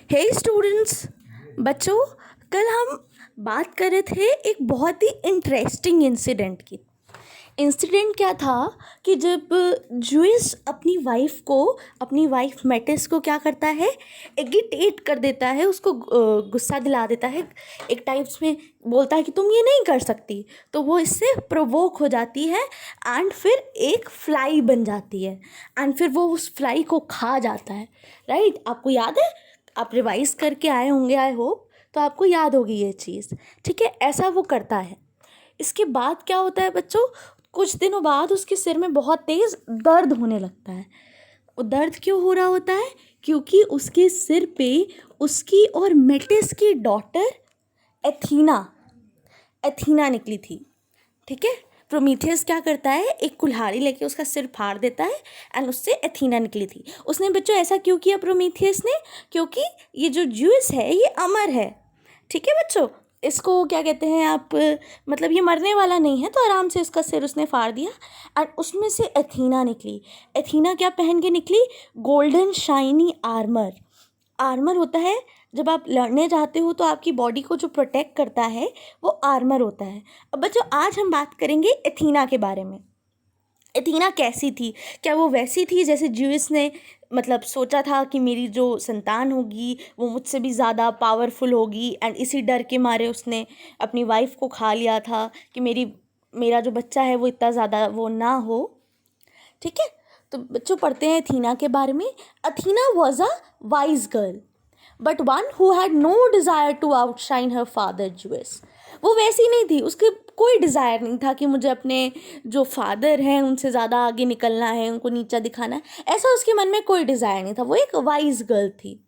हे students, बच्चों, कल हम बात कर रहे थे एक बहुत ही इंटरेस्टिंग इंसिडेंट की। इंसिडेंट क्या था कि जब जूस अपनी वाइफ मेटिस को क्या करता है, एगिटेट कर देता है, उसको गुस्सा दिला देता है, एक टाइप्स में बोलता है कि तुम ये नहीं कर सकती, तो वो इससे प्रोवोक हो जाती है एंड फिर एक फ्लाई बन जाती है एंड फिर वो उस फ्लाई को खा जाता है। राइट, आपको याद है? आप रिवाइज करके आए होंगे, आई होप, तो आपको याद होगी ये चीज़। ठीक है, ऐसा वो करता है। इसके बाद क्या होता है बच्चों, कुछ दिनों बाद उसके सिर में बहुत तेज़ दर्द होने लगता है। वो दर्द क्यों हो रहा होता है? क्योंकि उसके सिर पे उसकी और मेटिस की डॉटर एथीना एथीना निकली थी। ठीक है, प्रोमीथियस क्या करता है, एक कुल्हाड़ी लेके उसका सिर फाड़ देता है एंड उससे एथीना निकली थी। उसने बच्चों ऐसा क्यों किया प्रोमीथियस ने? क्योंकि ये जो ज्यूस है ये अमर है। ठीक है बच्चों, इसको क्या कहते हैं आप, मतलब ये मरने वाला नहीं है, तो आराम से इसका सिर उसने फाड़ दिया एंड उसमें से एथीना निकली। एथीना क्या पहन के निकली? Golden shiny armour. आर्मर होता है, जब आप लड़ने जाते हो तो आपकी बॉडी को जो प्रोटेक्ट करता है वो आर्मर होता है। अब बच्चों, आज हम बात करेंगे एथीना के बारे में। एथीना कैसी थी? क्या वो वैसी थी जैसे ज्यूस ने मतलब सोचा था कि मेरी जो संतान होगी वो मुझसे भी ज़्यादा पावरफुल होगी एंड इसी डर के मारे उसने अपनी वाइफ को खा लिया था कि मेरा जो बच्चा है वो इतना ज़्यादा वो ना हो। ठीक है, तो बच्चों पढ़ते हैं एथीना के बारे में। Athena was a wise girl but one who had no desire to outshine her father Zeus. वो वैसी नहीं थी, उसके कोई डिज़ायर नहीं था कि मुझे अपने जो फादर हैं उनसे ज़्यादा आगे निकलना है, उनको नीचा दिखाना है, ऐसा उसके मन में कोई डिज़ायर नहीं था। वो एक वाइज गर्ल थी।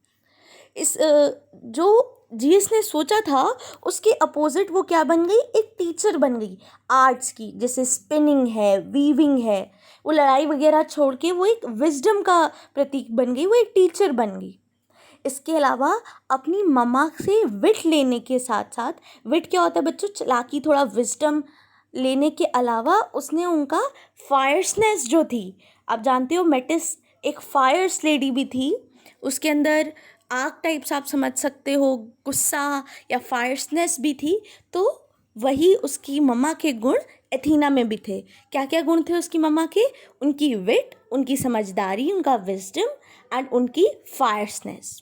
जो जीएस ने सोचा था उसके अपोजिट वो क्या बन गई, एक टीचर बन गई आर्ट्स की, जैसे स्पिनिंग है, वीविंग है। वो लड़ाई वगैरह छोड़ के वो एक विजडम का प्रतीक बन गई, वो एक टीचर बन गई। इसके अलावा अपनी मम्मा से विट लेने के साथ साथ, विट क्या होता है बच्चों, चालाकी, थोड़ा विजडम लेने के अलावा उसने उनका फायर्सनेस जो थी, आप जानते हो मेटिस एक फायर्स लेडी भी थी, उसके अंदर आग टाइप्स आप समझ सकते हो, गुस्सा या फायर्सनेस भी थी। तो वही उसकी मम्मा के गुण एथीना में भी थे। क्या क्या गुण थे उसकी मम्मा के? उनकी विट, उनकी समझदारी, उनका विजडम एंड उनकी फायर्सनेस।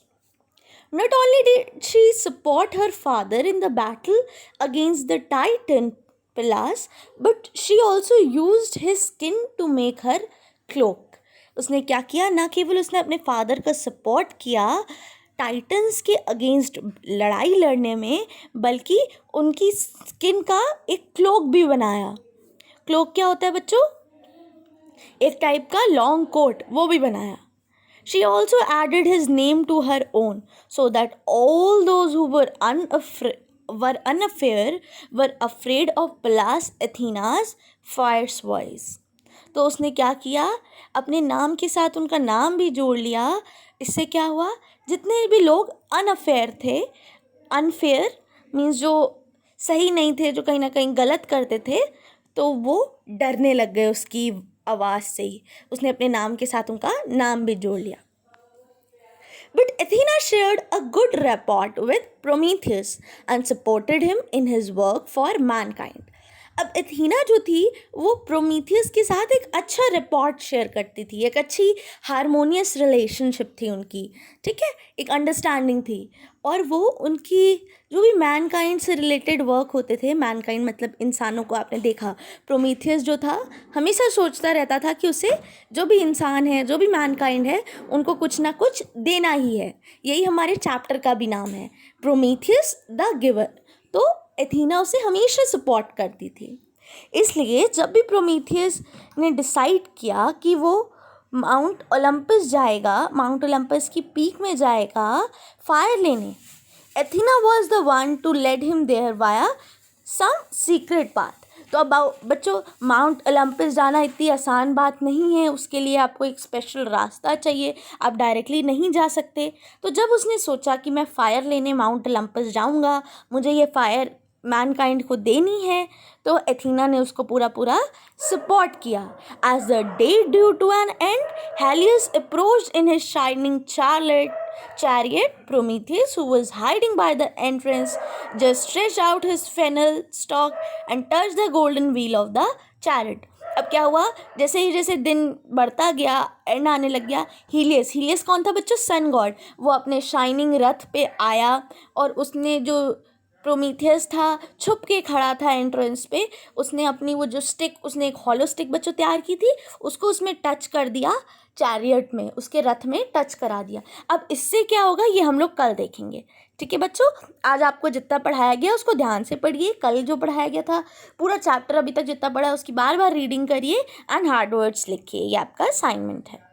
Not only did she support her father in the battle against the Titan Pallas, but she also used his skin to make her cloak. उसने क्या किया? ना केवल उसने अपने फादर का सपोर्ट किया टाइटन्स के अगेंस्ट लड़ाई लड़ने में, बल्कि उनकी स्किन का एक क्लोक भी बनाया। क्लोक क्या होता है बच्चों? एक टाइप का लॉन्ग कोट, वो भी बनाया। She also added his name to her own, so that all those who were afraid of Pallas Athena's fierce voice. तो उसने क्या किया? अपने नाम के साथ उनका नाम भी जोड़ लिया। इससे क्या हुआ? जितने भी लोग अनअफेयर थे, अनफेयर मीन्स जो सही नहीं थे, जो कहीं ना कहीं गलत करते थे, तो वो डरने लग गए उसकी आवाज़ से ही। उसने अपने नाम के साथ उनका नाम भी जोड़ लिया। But Athena shared a good rapport with Prometheus and supported him in his work for mankind. अब एथीना जो थी वो प्रोमीथियस के साथ एक अच्छा रिपोर्ट शेयर करती थी, एक अच्छी हारमोनियस रिलेशनशिप थी उनकी। ठीक है, एक अंडरस्टैंडिंग थी। और वो उनकी जो भी मैनकाइंड से रिलेटेड वर्क होते थे, मैनकाइंड मतलब इंसानों को, आपने देखा प्रोमीथियस जो था हमेशा सोचता रहता था कि उसे जो भी इंसान है, जो भी मैनकाइंड है, उनको कुछ ना कुछ देना ही है। यही हमारे चैप्टर का भी नाम है, प्रोमीथियस द गिवर। तो एथीना उसे हमेशा सपोर्ट करती थी। इसलिए जब भी प्रोमीथियस ने डिसाइड किया कि वो माउंट ओलंपस जाएगा, माउंट ओलंपस की पीक में जाएगा फायर लेने, Athena was the one to led him there via some secret path. तो अब बच्चों, माउंट ओलंपस जाना इतनी आसान बात नहीं है, उसके लिए आपको एक स्पेशल रास्ता चाहिए, आप डायरेक्टली नहीं जा सकते। तो जब उसने सोचा कि मैं फ़ायर लेने माउंट ओलंपस जाऊंगा, मुझे ये फ़ायर मैनकाइंड को देनी है, तो एथीना ने उसको पूरा सपोर्ट किया। As the day due to an end, Helios approached in his shining chariot. Prometheus, who was hiding by the entrance, just stretched out his fennel stalk and touched the golden wheel of the chariot. अब क्या हुआ, जैसे दिन बढ़ता गया, and आने लग गया, हीलियस कौन था बच्चों? Sun god. वो अपने शाइनिंग रथ पे आया और उसने जो प्रोमीथियस था छुप के खड़ा था एंट्रेंस पे, उसने अपनी वो जो स्टिक, उसने एक हॉलो स्टिक बच्चों तैयार की थी, उसको उसमें टच कर दिया, चैरियट में, उसके रथ में टच करा दिया। अब इससे क्या होगा ये हम लोग कल देखेंगे। ठीक है बच्चों, आज आपको जितना पढ़ाया गया उसको ध्यान से पढ़िए। कल जो पढ़ाया गया था पूरा चैप्टर अभी तक जितना पढ़ा है उसकी बार बार रीडिंग करिए एंड हार्ड वर्ड्स लिखिए। ये आपका असाइनमेंट है।